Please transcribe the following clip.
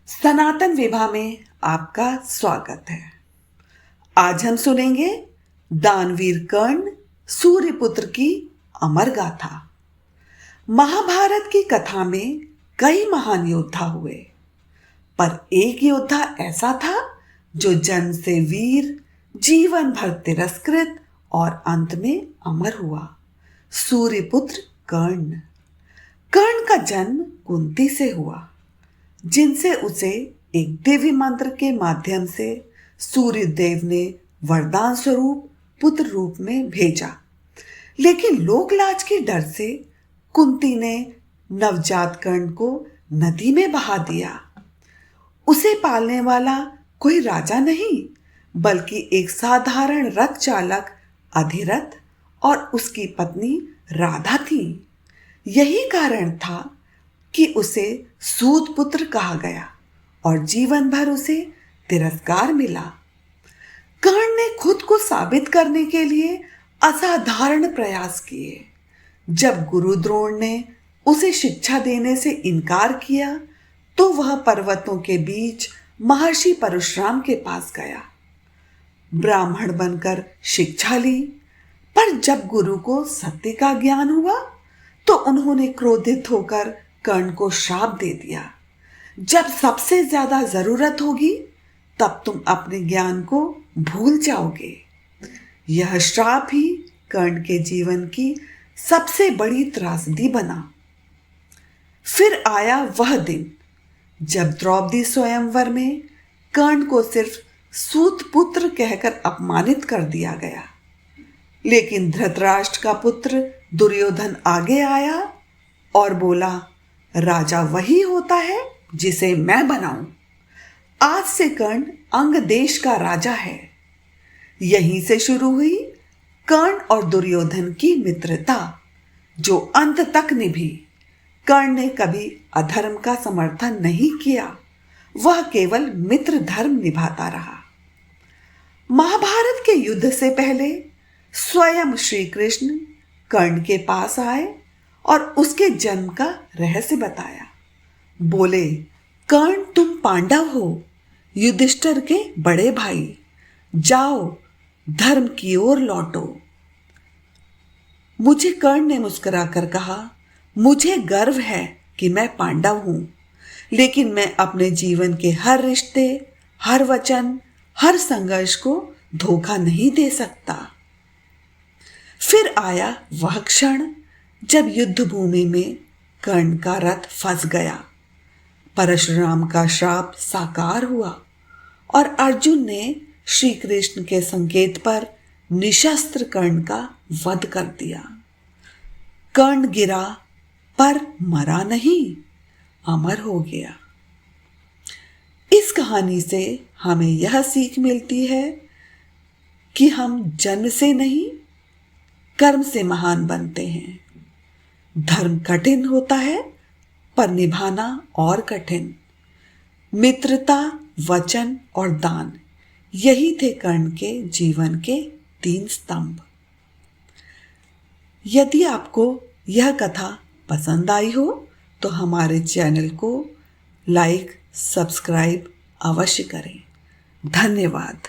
सनातन विभा में आपका स्वागत है। आज हम सुनेंगे दानवीर कर्ण सूर्यपुत्र की अमर गाथा। महाभारत की कथा में कई महान योद्धा हुए, पर एक योद्धा ऐसा था जो जन्म से वीर, जीवन भर तिरस्कृत और अंत में अमर हुआ। सूर्यपुत्र कर्ण। कर्ण का जन्म कुंती से हुआ, जिनसे उसे एक दिव्य मंत्र के माध्यम से सूर्यदेव ने वरदान स्वरूप पुत्र रूप में भेजा। लेकिन लोकलाज के डर से कुंती ने नवजात कर्ण को नदी में बहा दिया। उसे पालने वाला कोई राजा नहीं, बल्कि एक साधारण रथ चालक अधिरथ और उसकी पत्नी राधा थी। यही कारण था कि उसे सूत पुत्र कहा गया और जीवन भर उसे तिरस्कार मिला। कर्ण ने खुद को साबित करने के लिए असाधारण प्रयास किए। जब गुरु द्रोण ने उसे शिक्षा देने से इनकार किया, तो वह पर्वतों के बीच महर्षि परशुराम के पास गया। ब्राह्मण बनकर शिक्षा ली, पर जब गुरु को सत्य का ज्ञान हुआ, तो उन्होंने क्रोधित होकर कर्ण को श्राप दे दिया। जब सबसे ज्यादा जरूरत होगी, तब तुम अपने ज्ञान को भूल जाओगे। यह श्राप ही कर्ण के जीवन की सबसे बड़ी त्रासदी बना। फिर आया वह दिन जब द्रौपदी स्वयंवर में कर्ण को सिर्फ सूत पुत्र कहकर अपमानित कर दिया गया। लेकिन धृतराष्ट्र का पुत्र दुर्योधन आगे आया और बोला, राजा वही होता है जिसे मैं बनाऊं। आज से कर्ण अंग देश का राजा है। यहीं से शुरू हुई कर्ण और दुर्योधन की मित्रता, जो अंत तक निभी। कर्ण ने कभी अधर्म का समर्थन नहीं किया, वह केवल मित्र धर्म निभाता रहा। महाभारत के युद्ध से पहले स्वयं श्री कृष्ण कर्ण के पास आए और उसके जन्म का रहस्य बताया। बोले, कर्ण तुम पांडव हो, युधिष्ठिर के बड़े भाई। जाओ, धर्म की ओर लौटो। मुझे कर्ण ने मुस्कुराकर कहा, मुझे गर्व है कि मैं पांडव हूं, लेकिन मैं अपने जीवन के हर रिश्ते, हर वचन, हर संघर्ष को धोखा नहीं दे सकता। फिर आया वह क्षण जब युद्ध भूमि में कर्ण का रथ फंस गया। परशुराम का श्राप साकार हुआ और अर्जुन ने श्री कृष्ण के संकेत पर निशस्त्र कर्ण का वध कर दिया। कर्ण गिरा पर मरा नहीं, अमर हो गया। इस कहानी से हमें यह सीख मिलती है कि हम जन्म से नहीं, कर्म से महान बनते हैं। धर्म कठिन होता है, पर निभाना और कठिन। मित्रता, वचन और दान, यही थे कर्ण के जीवन के 3 स्तंभ। यदि आपको यह कथा पसंद आई हो, तो हमारे चैनल को लाइक, सब्सक्राइब अवश्य करें। धन्यवाद।